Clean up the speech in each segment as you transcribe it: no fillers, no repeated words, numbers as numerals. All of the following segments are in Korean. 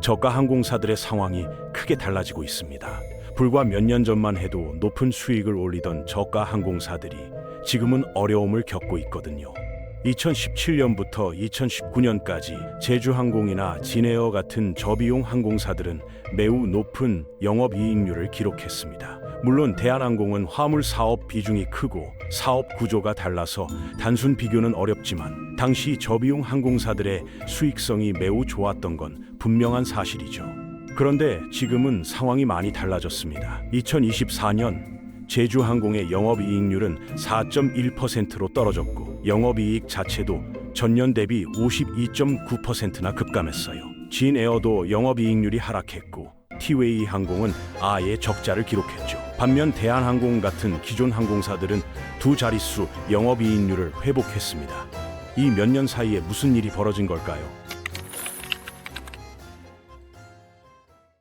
저가 항공사들의 상황이 크게 달라지고 있습니다. 불과 몇 년 전만 해도 높은 수익을 올리던 저가 항공사들이 지금은 어려움을 겪고 있거든요. 2017년부터 2019년까지 제주항공이나 진에어 같은 저비용 항공사들은 매우 높은 영업이익률을 기록했습니다. 물론 대한항공은 화물 사업 비중이 크고 사업 구조가 달라서 단순 비교는 어렵지만 당시 저비용 항공사들의 수익성이 매우 좋았던 건 분명한 사실이죠. 그런데 지금은 상황이 많이 달라졌습니다. 2024년 제주항공의 영업이익률은 4.1%로 떨어졌고 영업이익 자체도 전년 대비 52.9%나 급감했어요. 진에어도 영업이익률이 하락했고 티웨이 항공은 아예 적자를 기록했죠. 반면 대한항공 같은 기존 항공사들은 두 자릿수 영업이익률을 회복했습니다. 이 몇 년 사이에 무슨 일이 벌어진 걸까요?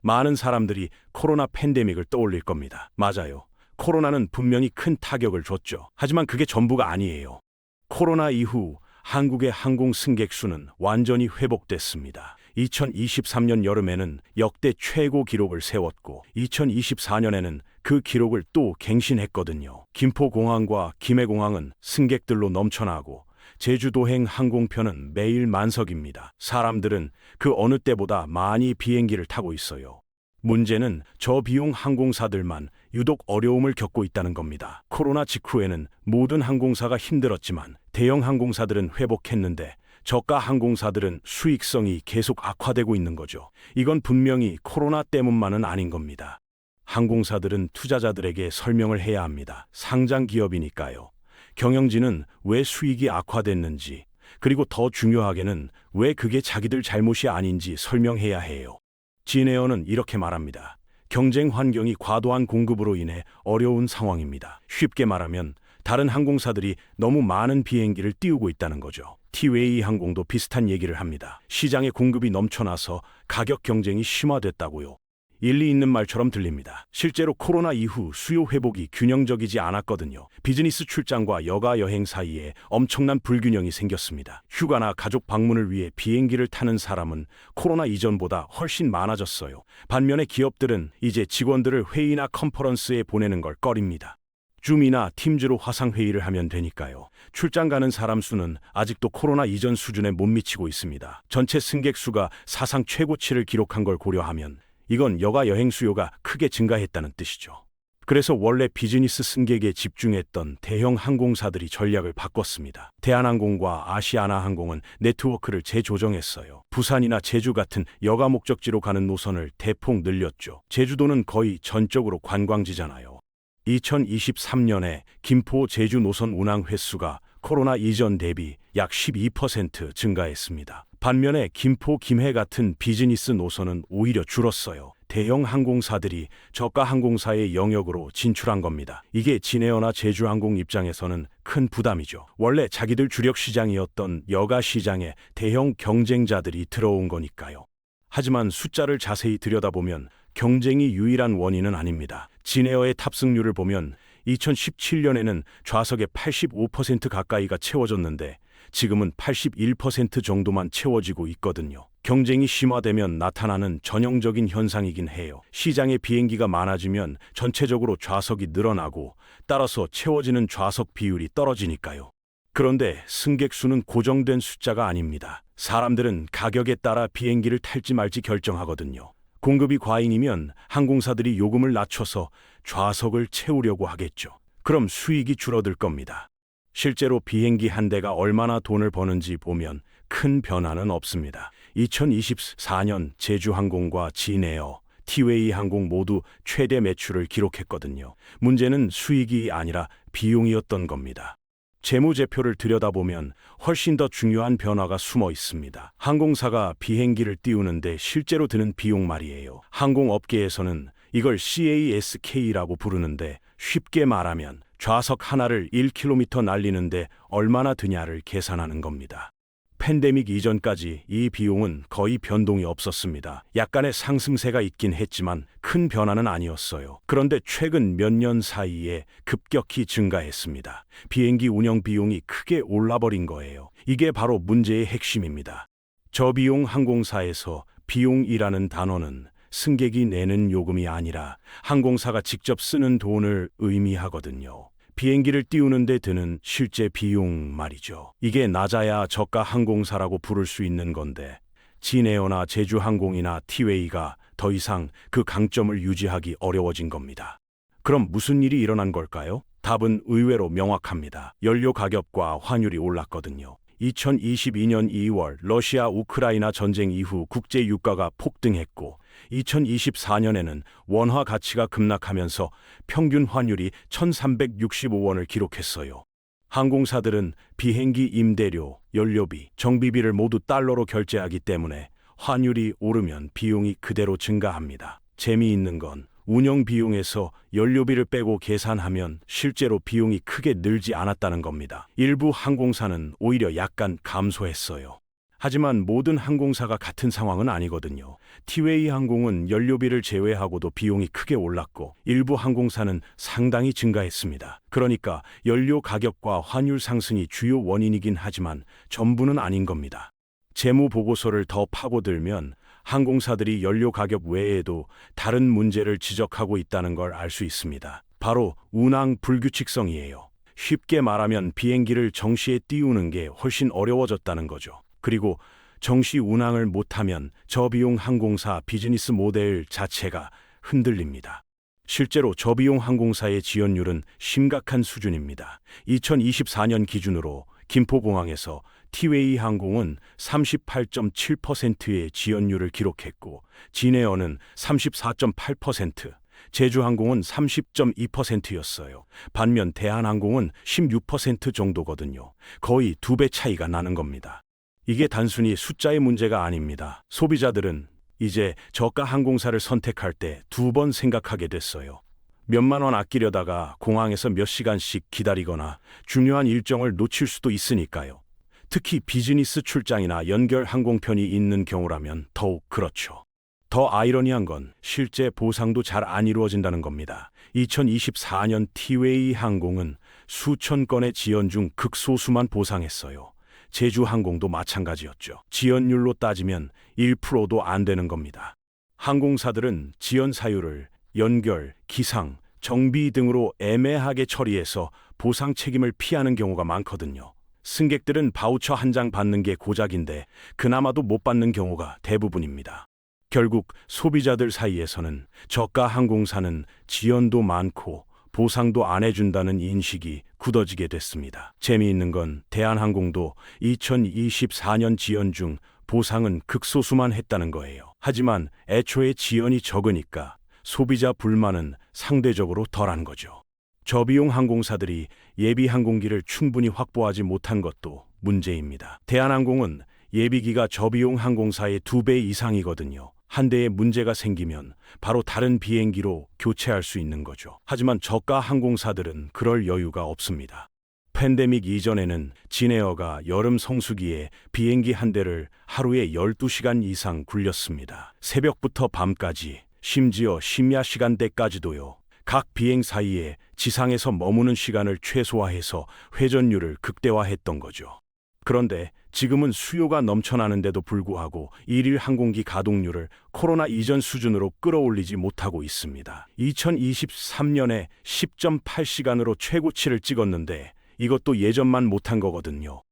많은 사람들이 코로나 팬데믹을 떠올릴 겁니다. 맞아요. 코로나는 분명히 큰 타격을 줬죠. 하지만 그게 전부가 아니에요. 코로나 이후 한국의 항공 승객 수는 완전히 회복됐습니다. 2023년 여름에는 역대 최고 기록을 세웠고 2024년에는 그 기록을 또 갱신했거든요. 김포공항과 김해공항은 승객들로 넘쳐나고 제주도행 항공편은 매일 만석입니다. 사람들은 그 어느 때보다 많이 비행기를 타고 있어요. 문제는 저비용 항공사들만 유독 어려움을 겪고 있다는 겁니다. 코로나 직후에는 모든 항공사가 힘들었지만 대형 항공사들은 회복했는데 저가 항공사들은 수익성이 계속 악화되고 있는 거죠. 이건 분명히 코로나 때문만은 아닌 겁니다. 항공사들은 투자자들에게 설명을 해야 합니다. 상장 기업이니까요. 경영진은 왜 수익이 악화됐는지, 그리고 더 중요하게는 왜 그게 자기들 잘못이 아닌지 설명해야 해요. 진에어는 이렇게 말합니다. 경쟁 환경이 과도한 공급으로 인해 어려운 상황입니다. 쉽게 말하면 다른 항공사들이 너무 많은 비행기를 띄우고 있다는 거죠. 티웨이 항공도 비슷한 얘기를 합니다. 시장에 공급이 넘쳐나서 가격 경쟁이 심화됐다고요. 일리 있는 말처럼 들립니다. 실제로 코로나 이후 수요 회복이 균형적이지 않았거든요. 비즈니스 출장과 여가 여행 사이에 엄청난 불균형이 생겼습니다. 휴가나 가족 방문을 위해 비행기를 타는 사람은 코로나 이전보다 훨씬 많아졌어요. 반면에 기업들은 이제 직원들을 회의나 컨퍼런스에 보내는 걸 꺼립니다. 줌이나 팀즈로 화상회의를 하면 되니까요. 출장 가는 사람 수는 아직도 코로나 이전 수준에 못 미치고 있습니다. 전체 승객 수가 사상 최고치를 기록한 걸 고려하면 이건 여가 여행 수요가 크게 증가했다는 뜻이죠. 그래서 원래 비즈니스 승객에 집중했던 대형 항공사들이 전략을 바꿨습니다. 대한항공과 아시아나항공은 네트워크를 재조정했어요. 부산이나 제주 같은 여가 목적지로 가는 노선을 대폭 늘렸죠. 제주도는 거의 전적으로 관광지잖아요. 2023년에 김포 제주 노선 운항 횟수가 코로나 이전 대비 약 12% 증가했습니다. 반면에 김포 김해 같은 비즈니스 노선은 오히려 줄었어요. 대형 항공사들이 저가 항공사의 영역으로 진출한 겁니다. 이게 진에어나 제주항공 입장에서는 큰 부담이죠. 원래 자기들 주력 시장이었던 여가 시장에 대형 경쟁자들이 들어온 거니까요. 하지만 숫자를 자세히 들여다보면 경쟁이 유일한 원인은 아닙니다. 진에어의 탑승률을 보면 2017년에는 좌석의 85% 가까이가 채워졌는데 지금은 81% 정도만 채워지고 있거든요. 경쟁이 심화되면 나타나는 전형적인 현상이긴 해요. 시장에 비행기가 많아지면 전체적으로 좌석이 늘어나고 따라서 채워지는 좌석 비율이 떨어지니까요. 그런데 승객 수는 고정된 숫자가 아닙니다. 사람들은 가격에 따라 비행기를 탈지 말지 결정하거든요. 공급이 과잉이면 항공사들이 요금을 낮춰서 좌석을 채우려고 하겠죠. 그럼 수익이 줄어들 겁니다. 실제로 비행기 한 대가 얼마나 돈을 버는지 보면 큰 변화는 없습니다. 2024년 제주항공과 진에어, 티웨이 항공 모두 최대 매출을 기록했거든요. 문제는 수익이 아니라 비용이었던 겁니다. 재무제표를 들여다보면 훨씬 더 중요한 변화가 숨어 있습니다. 항공사가 비행기를 띄우는데 실제로 드는 비용 말이에요. 항공업계에서는 이걸 CASK라고 부르는데 쉽게 말하면 좌석 하나를 1km 날리는데 얼마나 드냐를 계산하는 겁니다. 팬데믹 이전까지 이 비용은 거의 변동이 없었습니다. 약간의 상승세가 있긴 했지만 큰 변화는 아니었어요. 그런데 최근 몇 년 사이에 급격히 증가했습니다. 비행기 운영 비용이 크게 올라버린 거예요. 이게 바로 문제의 핵심입니다. 저비용 항공사에서 비용이라는 단어는 승객이 내는 요금이 아니라 항공사가 직접 쓰는 돈을 의미하거든요. 비행기를 띄우는 데 드는 실제 비용 말이죠. 이게 낮아야 저가 항공사라고 부를 수 있는 건데 진에어나 제주항공이나 티웨이가 더 이상 그 강점을 유지하기 어려워진 겁니다. 그럼 무슨 일이 일어난 걸까요? 답은 의외로 명확합니다. 연료 가격과 환율이 올랐거든요. 2022년 2월 러시아 우크라이나 전쟁 이후 국제 유가가 폭등했고 2024년에는 원화 가치가 급락하면서 평균 환율이 1,365원을 기록했어요. 항공사들은 비행기 임대료, 연료비, 정비비를 모두 달러로 결제하기 때문에 환율이 오르면 비용이 그대로 증가합니다. 재미있는 건 운영 비용에서 연료비를 빼고 계산하면 실제로 비용이 크게 늘지 않았다는 겁니다. 일부 항공사는 오히려 약간 감소했어요. 하지만 모든 항공사가 같은 상황은 아니거든요. 티웨이 항공은 연료비를 제외하고도 비용이 크게 올랐고 일부 항공사는 상당히 증가했습니다. 그러니까 연료 가격과 환율 상승이 주요 원인이긴 하지만 전부는 아닌 겁니다. 재무 보고서를 더 파고들면 항공사들이 연료 가격 외에도 다른 문제를 지적하고 있다는 걸 알 수 있습니다. 바로 운항 불규칙성이에요. 쉽게 말하면 비행기를 정시에 띄우는 게 훨씬 어려워졌다는 거죠. 그리고 정시 운항을 못하면 저비용 항공사 비즈니스 모델 자체가 흔들립니다. 실제로 저비용 항공사의 지연율은 심각한 수준입니다. 2024년 기준으로 김포공항에서 티웨이 항공은 38.7%의 지연율을 기록했고 진에어는 34.8%, 제주항공은 30.2%였어요. 반면 대한항공은 16% 정도거든요. 거의 2배 차이가 나는 겁니다. 이게 단순히 숫자의 문제가 아닙니다. 소비자들은 이제 저가 항공사를 선택할 때 2번 생각하게 됐어요. 몇만 원 아끼려다가 공항에서 몇 시간씩 기다리거나 중요한 일정을 놓칠 수도 있으니까요. 특히 비즈니스 출장이나 연결 항공편이 있는 경우라면 더욱 그렇죠. 더 아이러니한 건 실제 보상도 잘 안 이루어진다는 겁니다. 2024년 티웨이 항공은 수천 건의 지연 중 극소수만 보상했어요. 제주항공도 마찬가지였죠. 지연율로 따지면 1%도 안 되는 겁니다. 항공사들은 지연 사유를 연결, 기상, 정비 등으로 애매하게 처리해서 보상 책임을 피하는 경우가 많거든요. 승객들은 바우처 한 장 받는 게 고작인데 그나마도 못 받는 경우가 대부분입니다. 결국 소비자들 사이에서는 저가 항공사는 지연도 많고 보상도 안 해준다는 인식이 굳어지게 됐습니다. 재미있는 건 대한항공도 2024년 지연 중 보상은 극소수만 했다는 거예요. 하지만 애초에 지연이 적으니까 소비자 불만은 상대적으로 덜한 거죠. 저비용 항공사들이 예비 항공기를 충분히 확보하지 못한 것도 문제입니다. 대한항공은 예비기가 저비용 항공사의 2배 이상이거든요. 한 대에 문제가 생기면 바로 다른 비행기로 교체할 수 있는 거죠. 하지만 저가 항공사들은 그럴 여유가 없습니다. 팬데믹 이전에는 진에어가 여름 성수기에 비행기 한 대를 하루에 12시간 이상 굴렸습니다. 새벽부터 밤까지, 심지어 심야 시간대까지도요. 각 비행 사이에 지상에서 머무는 시간을 최소화해서 회전율을 극대화했던 거죠. 그런데 지금은 수요가 넘쳐나는데도 불구하고 일일 항공기 가동률을 코로나 이전 수준으로 끌어올리지 못하고 있습니다. 2023년에 10.8시간으로 최고치를 찍었는데 이것도 예전만 못한 거거든요.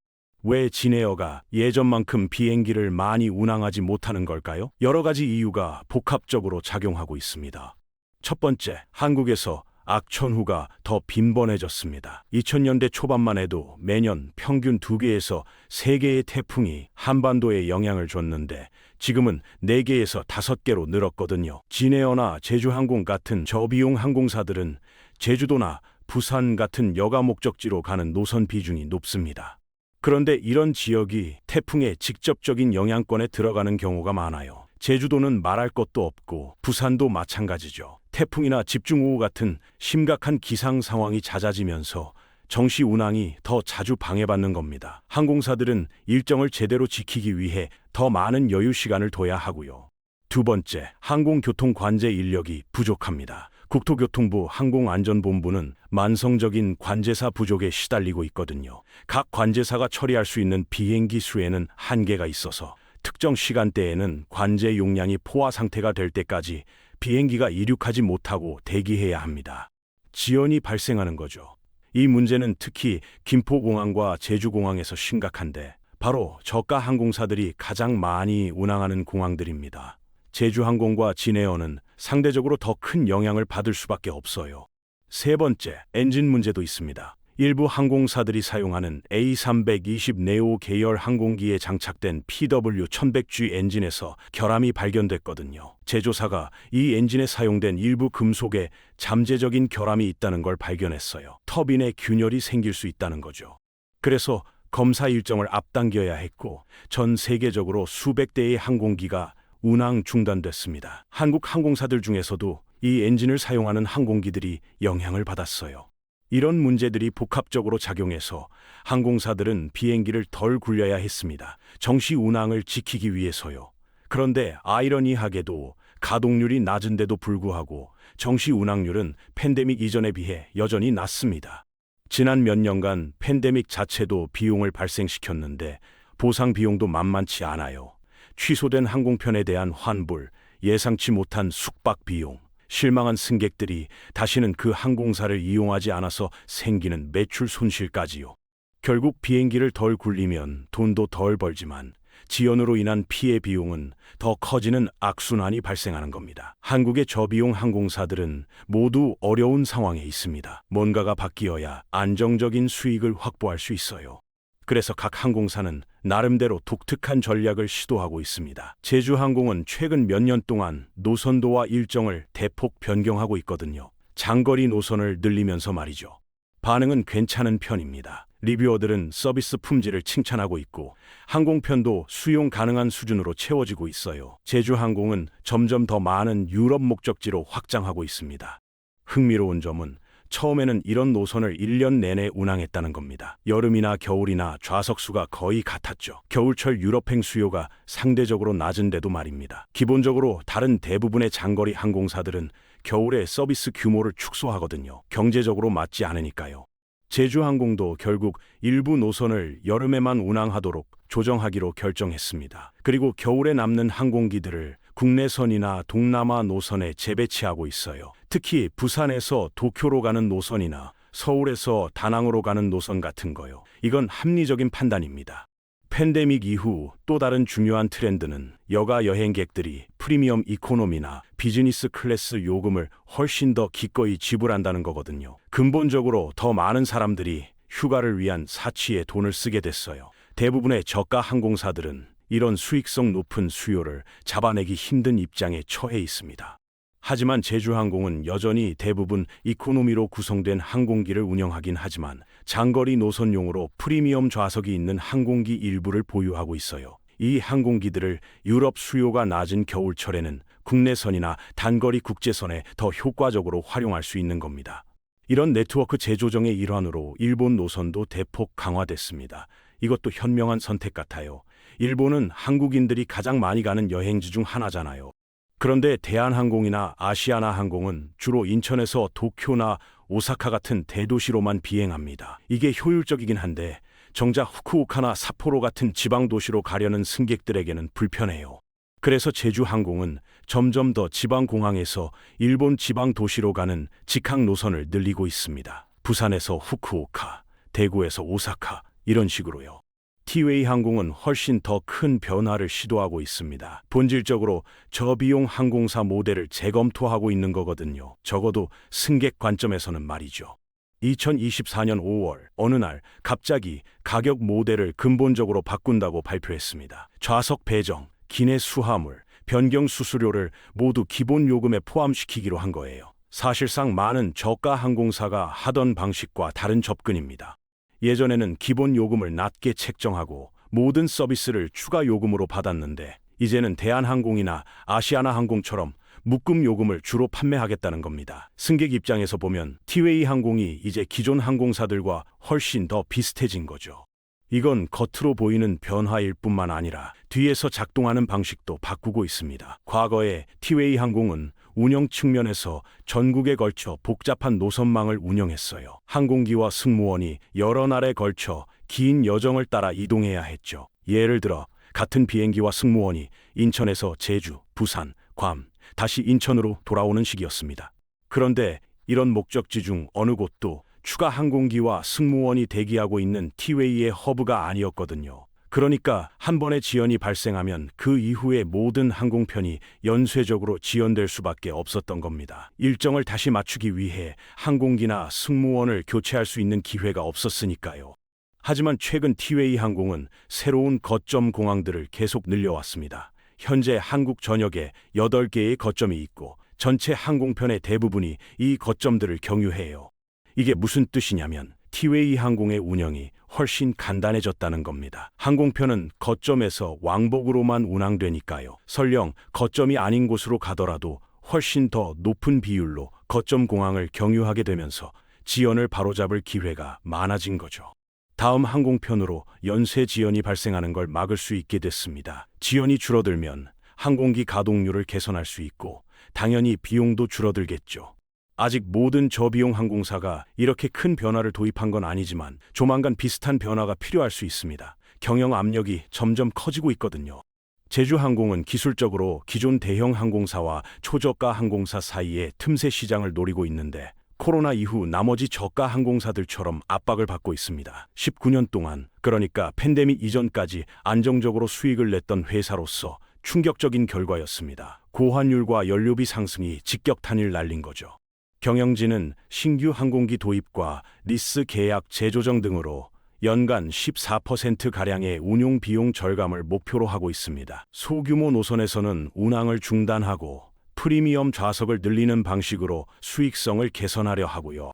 왜 진에어가 예전만큼 비행기를 많이 운항하지 못하는 걸까요? 여러 가지 이유가 복합적으로 작용하고 있습니다. 첫 번째, 한국에서 악천후가 더 빈번해졌습니다. 2000년대 초반만 해도 매년 평균 2개에서 3개의 태풍이 한반도에 영향을 줬는데 지금은 4개에서 5개로 늘었거든요. 진에어나 제주항공 같은 저비용 항공사들은 제주도나 부산 같은 여가 목적지로 가는 노선 비중이 높습니다. 그런데 이런 지역이 태풍의 직접적인 영향권에 들어가는 경우가 많아요. 제주도는 말할 것도 없고 부산도 마찬가지죠. 태풍이나 집중호우 같은 심각한 기상 상황이 잦아지면서 정시 운항이 더 자주 방해받는 겁니다. 항공사들은 일정을 제대로 지키기 위해 더 많은 여유 시간을 둬야 하고요. 두 번째, 항공교통 관제 인력이 부족합니다. 국토교통부 항공안전본부는 만성적인 관제사 부족에 시달리고 있거든요. 각 관제사가 처리할 수 있는 비행기 수에는 한계가 있어서 특정 시간대에는 관제 용량이 포화 상태가 될 때까지 비행기가 이륙하지 못하고 대기해야 합니다. 지연이 발생하는 거죠. 이 문제는 특히 김포공항과 제주공항에서 심각한데 바로 저가 항공사들이 가장 많이 운항하는 공항들입니다. 제주항공과 진에어는 상대적으로 더 큰 영향을 받을 수밖에 없어요. 세 번째, 엔진 문제도 있습니다. 일부 항공사들이 사용하는 A320 네오 계열 항공기에 장착된 PW1100G 엔진에서 결함이 발견됐거든요. 제조사가 이 엔진에 사용된 일부 금속에 잠재적인 결함이 있다는 걸 발견했어요. 터빈에 균열이 생길 수 있다는 거죠. 그래서 검사 일정을 앞당겨야 했고 전 세계적으로 수백 대의 항공기가 운항 중단됐습니다. 한국 항공사들 중에서도 이 엔진을 사용하는 항공기들이 영향을 받았어요. 이런 문제들이 복합적으로 작용해서 항공사들은 비행기를 덜 굴려야 했습니다. 정시 운항을 지키기 위해서요. 그런데 아이러니하게도 가동률이 낮은데도 불구하고 정시 운항률은 팬데믹 이전에 비해 여전히 낮습니다. 지난 몇 년간 팬데믹 자체도 비용을 발생시켰는데 보상 비용도 만만치 않아요. 취소된 항공편에 대한 환불, 예상치 못한 숙박 비용, 실망한 승객들이 다시는 그 항공사를 이용하지 않아서 생기는 매출 손실까지요. 결국 비행기를 덜 굴리면 돈도 덜 벌지만 지연으로 인한 피해 비용은 더 커지는 악순환이 발생하는 겁니다. 한국의 저비용 항공사들은 모두 어려운 상황에 있습니다. 뭔가가 바뀌어야 안정적인 수익을 확보할 수 있어요. 그래서 각 항공사는 나름대로 독특한 전략을 시도하고 있습니다. 제주항공은 최근 몇 년 동안 노선도와 일정을 대폭 변경하고 있거든요. 장거리 노선을 늘리면서 말이죠. 반응은 괜찮은 편입니다. 리뷰어들은 서비스 품질을 칭찬하고 있고 항공편도 수용 가능한 수준으로 채워지고 있어요. 제주항공은 점점 더 많은 유럽 목적지로 확장하고 있습니다. 흥미로운 점은 처음에는 이런 노선을 1년 내내 운항했다는 겁니다. 여름이나 겨울이나 좌석수가 거의 같았죠. 겨울철 유럽행 수요가 상대적으로 낮은데도 말입니다. 기본적으로 다른 대부분의 장거리 항공사들은 겨울에 서비스 규모를 축소하거든요. 경제적으로 맞지 않으니까요. 제주항공도 결국 일부 노선을 여름에만 운항하도록 조정하기로 결정했습니다. 그리고 겨울에 남는 항공기들을 국내선이나 동남아 노선에 재배치하고 있어요. 특히 부산에서 도쿄로 가는 노선이나 서울에서 다낭으로 가는 노선 같은 거요. 이건 합리적인 판단입니다. 팬데믹 이후 또 다른 중요한 트렌드는 여가 여행객들이 프리미엄 이코노미나 비즈니스 클래스 요금을 훨씬 더 기꺼이 지불한다는 거거든요. 근본적으로 더 많은 사람들이 휴가를 위한 사치에 돈을 쓰게 됐어요. 대부분의 저가 항공사들은 이런 수익성 높은 수요를 잡아내기 힘든 입장에 처해 있습니다. 하지만 제주항공은 여전히 대부분 이코노미로 구성된 항공기를 운영하긴 하지만 장거리 노선용으로 프리미엄 좌석이 있는 항공기 일부를 보유하고 있어요. 이 항공기들을 유럽 수요가 낮은 겨울철에는 국내선이나 단거리 국제선에 더 효과적으로 활용할 수 있는 겁니다. 이런 네트워크 재조정의 일환으로 일본 노선도 대폭 강화됐습니다. 이것도 현명한 선택 같아요. 일본은 한국인들이 가장 많이 가는 여행지 중 하나잖아요. 그런데 대한항공이나 아시아나항공은 주로 인천에서 도쿄나 오사카 같은 대도시로만 비행합니다. 이게 효율적이긴 한데 정작 후쿠오카나 삿포로 같은 지방도시로 가려는 승객들에게는 불편해요. 그래서 제주항공은 점점 더 지방공항에서 일본 지방도시로 가는 직항 노선을 늘리고 있습니다. 부산에서 후쿠오카, 대구에서 오사카 이런 식으로요. 티웨이 항공은 훨씬 더 큰 변화를 시도하고 있습니다. 본질적으로 저비용 항공사 모델을 재검토하고 있는 거거든요. 적어도 승객 관점에서는 말이죠. 2024년 5월 어느 날 갑자기 가격 모델을 근본적으로 바꾼다고 발표했습니다. 좌석 배정, 기내 수하물, 변경 수수료를 모두 기본 요금에 포함시키기로 한 거예요. 사실상 많은 저가 항공사가 하던 방식과 다른 접근입니다. 예전에는 기본 요금을 낮게 책정하고 모든 서비스를 추가 요금으로 받았는데 이제는 대한항공이나 아시아나항공처럼 묶음 요금을 주로 판매하겠다는 겁니다. 승객 입장에서 보면 티웨이 항공이 이제 기존 항공사들과 훨씬 더 비슷해진 거죠. 이건 겉으로 보이는 변화일 뿐만 아니라 뒤에서 작동하는 방식도 바꾸고 있습니다. 과거에 티웨이 항공은 운영 측면에서 전국에 걸쳐 복잡한 노선망을 운영했어요. 항공기와 승무원이 여러 날에 걸쳐 긴 여정을 따라 이동해야 했죠. 예를 들어 같은 비행기와 승무원이 인천에서 제주, 부산, 괌, 다시 인천으로 돌아오는 시기였습니다. 그런데 이런 목적지 중 어느 곳도 추가 항공기와 승무원이 대기하고 있는 티웨이의 허브가 아니었거든요. 그러니까 한 번의 지연이 발생하면 그 이후에 모든 항공편이 연쇄적으로 지연될 수밖에 없었던 겁니다. 일정을 다시 맞추기 위해 항공기나 승무원을 교체할 수 있는 기회가 없었으니까요. 하지만 최근 티웨이 항공은 새로운 거점 공항들을 계속 늘려왔습니다. 현재 한국 전역에 8개의 거점이 있고 전체 항공편의 대부분이 이 거점들을 경유해요. 이게 무슨 뜻이냐면 티웨이 항공의 운영이 훨씬 간단해졌다는 겁니다. 항공편은 거점에서 왕복으로만 운항되니까요. 설령 거점이 아닌 곳으로 가더라도 훨씬 더 높은 비율로 거점 공항을 경유하게 되면서 지연을 바로잡을 기회가 많아진 거죠. 다음 항공편으로 연쇄 지연이 발생하는 걸 막을 수 있게 됐습니다. 지연이 줄어들면 항공기 가동률을 개선할 수 있고 당연히 비용도 줄어들겠죠. 아직 모든 저비용 항공사가 이렇게 큰 변화를 도입한 건 아니지만 조만간 비슷한 변화가 필요할 수 있습니다. 경영 압력이 점점 커지고 있거든요. 제주항공은 기술적으로 기존 대형 항공사와 초저가 항공사 사이의 틈새 시장을 노리고 있는데 코로나 이후 나머지 저가 항공사들처럼 압박을 받고 있습니다. 19년 동안, 그러니까 팬데믹 이전까지 안정적으로 수익을 냈던 회사로서 충격적인 결과였습니다. 고환율과 연료비 상승이 직격탄을 날린 거죠. 경영진은 신규 항공기 도입과 리스 계약 재조정 등으로 연간 14%가량의 운용 비용 절감을 목표로 하고 있습니다. 소규모 노선에서는 운항을 중단하고 프리미엄 좌석을 늘리는 방식으로 수익성을 개선하려 하고요.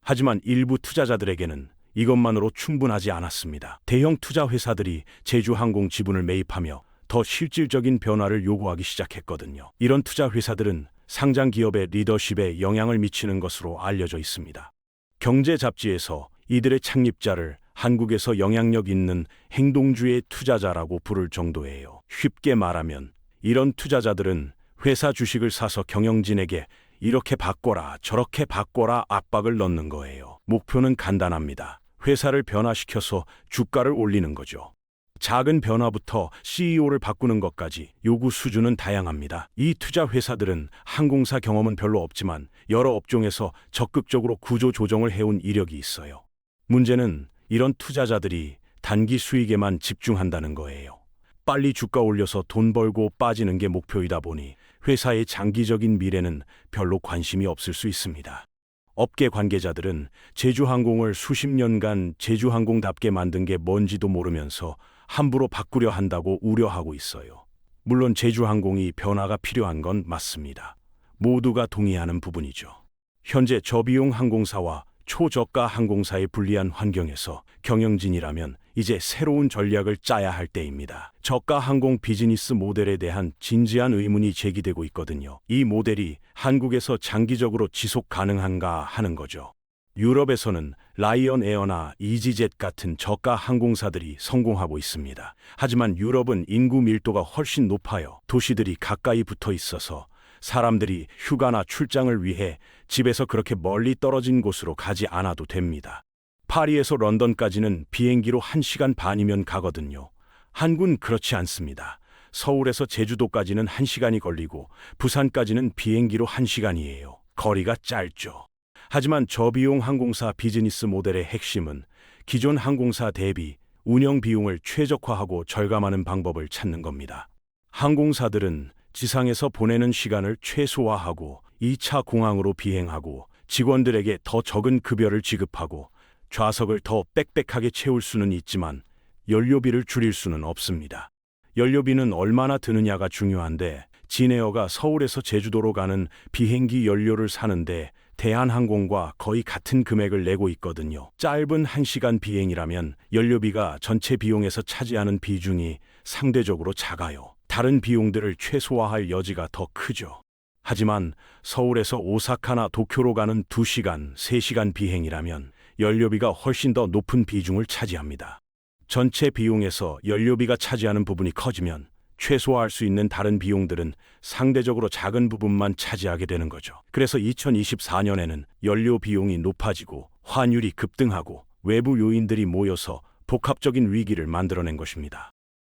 하지만 일부 투자자들에게는 이것만으로 충분하지 않았습니다. 대형 투자 회사들이 제주항공 지분을 매입하며 더 실질적인 변화를 요구하기 시작했거든요. 이런 투자 회사들은 상장 기업의 리더십에 영향을 미치는 것으로 알려져 있습니다. 경제 잡지에서 이들의 창립자를 한국에서 영향력 있는 행동주의 투자자라고 부를 정도예요. 쉽게 말하면 이런 투자자들은 회사 주식을 사서 경영진에게 이렇게 바꿔라 저렇게 바꿔라 압박을 넣는 거예요. 목표는 간단합니다. 회사를 변화시켜서 주가를 올리는 거죠. 작은 변화부터 CEO를 바꾸는 것까지 요구 수준은 다양합니다. 이 투자 회사들은 항공사 경험은 별로 없지만 여러 업종에서 적극적으로 구조 조정을 해온 이력이 있어요. 문제는 이런 투자자들이 단기 수익에만 집중한다는 거예요. 빨리 주가 올려서 돈 벌고 빠지는 게 목표이다 보니 회사의 장기적인 미래는 별로 관심이 없을 수 있습니다. 업계 관계자들은 제주항공을 수십 년간 제주항공답게 만든 게 뭔지도 모르면서 함부로 바꾸려 한다고 우려하고 있어요. 물론 제주항공이 변화가 필요한 건 맞습니다. 모두가 동의하는 부분이죠. 현재 저비용 항공사와 초저가 항공사의 불리한 환경에서 경영진이라면 이제 새로운 전략을 짜야 할 때입니다. 저가 항공 비즈니스 모델에 대한 진지한 의문이 제기되고 있거든요. 이 모델이 한국에서 장기적으로 지속 가능한가 하는 거죠. 유럽에서는 라이언 에어나 이지젯 같은 저가 항공사들이 성공하고 있습니다. 하지만 유럽은 인구 밀도가 훨씬 높아요. 도시들이 가까이 붙어 있어서 사람들이 휴가나 출장을 위해 집에서 그렇게 멀리 떨어진 곳으로 가지 않아도 됩니다. 파리에서 런던까지는 비행기로 1시간 반이면 가거든요. 한국은 그렇지 않습니다. 서울에서 제주도까지는 1시간이 걸리고 부산까지는 비행기로 1시간이에요. 거리가 짧죠. 하지만 저비용 항공사 비즈니스 모델의 핵심은 기존 항공사 대비 운영 비용을 최적화하고 절감하는 방법을 찾는 겁니다. 항공사들은 지상에서 보내는 시간을 최소화하고 2차 공항으로 비행하고 직원들에게 더 적은 급여를 지급하고 좌석을 더 빽빽하게 채울 수는 있지만 연료비를 줄일 수는 없습니다. 연료비는 얼마나 드느냐가 중요한데 진에어가 서울에서 제주도로 가는 비행기 연료를 사는데 대한항공과 거의 같은 금액을 내고 있거든요. 짧은 1시간 비행이라면 연료비가 전체 비용에서 차지하는 비중이 상대적으로 작아요. 다른 비용들을 최소화할 여지가 더 크죠. 하지만 서울에서 오사카나 도쿄로 가는 2시간, 3시간 비행이라면 연료비가 훨씬 더 높은 비중을 차지합니다. 전체 비용에서 연료비가 차지하는 부분이 커지면 최소화할 수 있는 다른 비용들은 상대적으로 작은 부분만 차지하게 되는 거죠. 그래서 2024년에는 연료 비용이 높아지고 환율이 급등하고 외부 요인들이 모여서 복합적인 위기를 만들어낸 것입니다.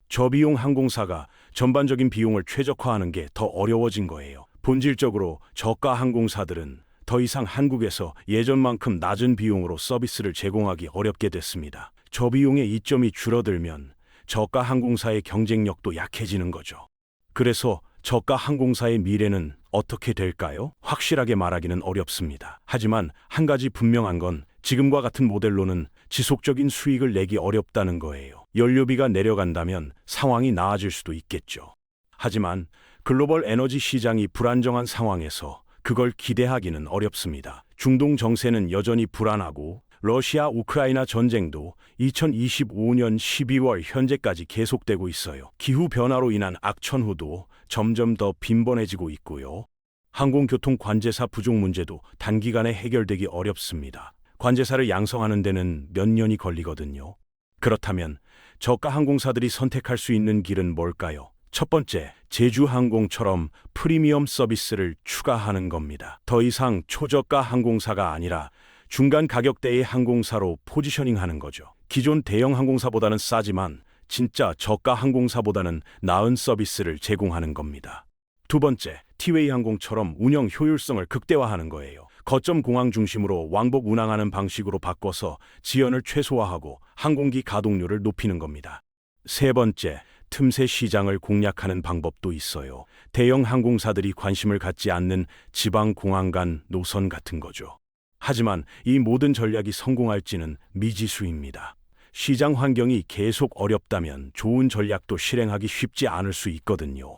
저비용 항공사가 전반적인 비용을 최적화하는 게 더 어려워진 거예요. 본질적으로 저가 항공사들은 더 이상 한국에서 예전만큼 낮은 비용으로 서비스를 제공하기 어렵게 됐습니다. 저비용의 이점이 줄어들면 저가 항공사의 경쟁력도 약해지는 거죠. 그래서 저가 항공사의 미래는 어떻게 될까요? 확실하게 말하기는 어렵습니다. 하지만 한 가지 분명한 건 지금과 같은 모델로는 지속적인 수익을 내기 어렵다는 거예요. 연료비가 내려간다면 상황이 나아질 수도 있겠죠. 하지만 글로벌 에너지 시장이 불안정한 상황에서 그걸 기대하기는 어렵습니다. 중동 정세는 여전히 불안하고 러시아 우크라이나 전쟁도 2025년 12월 현재까지 계속되고 있어요. 기후 변화로 인한 악천후도 점점 더 빈번해지고 있고요. 항공교통 관제사 부족 문제도 단기간에 해결되기 어렵습니다. 관제사를 양성하는 데는 몇 년이 걸리거든요. 그렇다면 저가 항공사들이 선택할 수 있는 길은 뭘까요? 첫 번째, 제주항공처럼 프리미엄 서비스를 추가하는 겁니다. 더 이상 초저가 항공사가 아니라 중간 가격대의 항공사로 포지셔닝하는 거죠. 기존 대형 항공사보다는 싸지만 진짜 저가 항공사보다는 나은 서비스를 제공하는 겁니다. 두 번째, 티웨이 항공처럼 운영 효율성을 극대화하는 거예요. 거점 공항 중심으로 왕복 운항하는 방식으로 바꿔서 지연을 최소화하고 항공기 가동률을 높이는 겁니다. 세 번째, 틈새 시장을 공략하는 방법도 있어요. 대형 항공사들이 관심을 갖지 않는 지방 공항 간 노선 같은 거죠. 하지만 이 모든 전략이 성공할지는 미지수입니다. 시장 환경이 계속 어렵다면 좋은 전략도 실행하기 쉽지 않을 수 있거든요.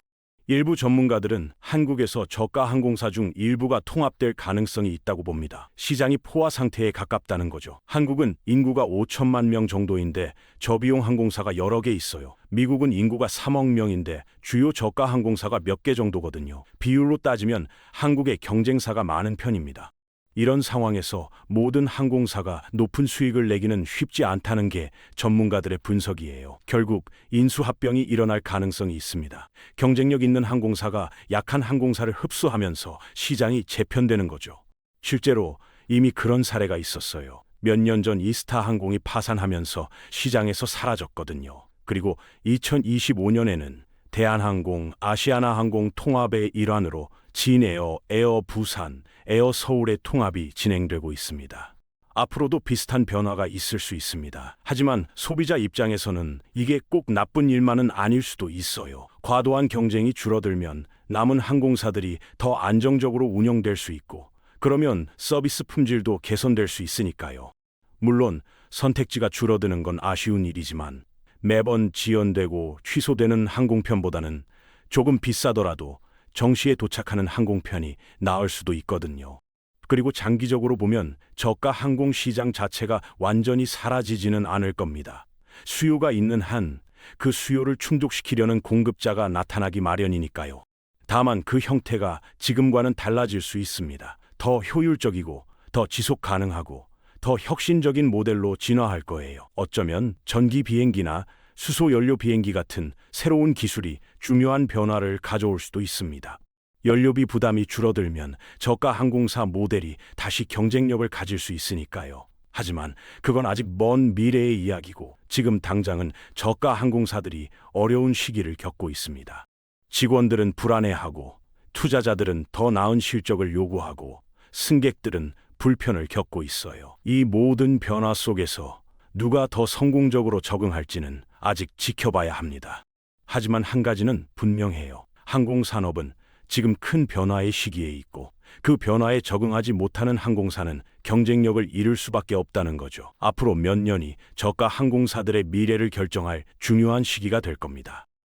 일부 전문가들은 한국에서 저가 항공사 중 일부가 통합될 가능성이 있다고 봅니다. 시장이 포화 상태에 가깝다는 거죠. 한국은 인구가 5천만 명 정도인데 저비용 항공사가 여러 개 있어요. 미국은 인구가 3억 명인데 주요 저가 항공사가 몇 개 정도거든요. 비율로 따지면 한국의 경쟁사가 많은 편입니다. 이런 상황에서 모든 항공사가 높은 수익을 내기는 쉽지 않다는 게 전문가들의 분석이에요. 결국 인수합병이 일어날 가능성이 있습니다. 경쟁력 있는 항공사가 약한 항공사를 흡수하면서 시장이 재편되는 거죠. 실제로 이미 그런 사례가 있었어요. 몇 년 전 이스타 항공이 파산하면서 시장에서 사라졌거든요. 그리고 2025년에는 대한항공, 아시아나항공 통합의 일환으로 진에어, 에어 부산, 에어 서울의 통합이 진행되고 있습니다. 앞으로도 비슷한 변화가 있을 수 있습니다. 하지만 소비자 입장에서는 이게 꼭 나쁜 일만은 아닐 수도 있어요. 과도한 경쟁이 줄어들면 남은 항공사들이 더 안정적으로 운영될 수 있고, 그러면 서비스 품질도 개선될 수 있으니까요. 물론 선택지가 줄어드는 건 아쉬운 일이지만 매번 지연되고 취소되는 항공편보다는 조금 비싸더라도 정시에 도착하는 항공편이 나을 수도 있거든요. 그리고 장기적으로 보면 저가 항공 시장 자체가 완전히 사라지지는 않을 겁니다. 수요가 있는 한 그 수요를 충족시키려는 공급자가 나타나기 마련이니까요. 다만 그 형태가 지금과는 달라질 수 있습니다. 더 효율적이고 더 지속 가능하고 더 혁신적인 모델로 진화할 거예요. 어쩌면 전기 비행기나 수소 연료 비행기 같은 새로운 기술이 중요한 변화를 가져올 수도 있습니다. 연료비 부담이 줄어들면 저가 항공사 모델이 다시 경쟁력을 가질 수 있으니까요. 하지만 그건 아직 먼 미래의 이야기고 지금 당장은 저가 항공사들이 어려운 시기를 겪고 있습니다. 직원들은 불안해하고 투자자들은 더 나은 실적을 요구하고 승객들은 불편을 겪고 있어요. 이 모든 변화 속에서 누가 더 성공적으로 적응할지는 아직 지켜봐야 합니다. 하지만 한 가지는 분명해요. 항공산업은 지금 큰 변화의 시기에 있고 그 변화에 적응하지 못하는 항공사는 경쟁력을 잃을 수밖에 없다는 거죠. 앞으로 몇 년이 저가 항공사들의 미래를 결정할 중요한 시기가 될 겁니다.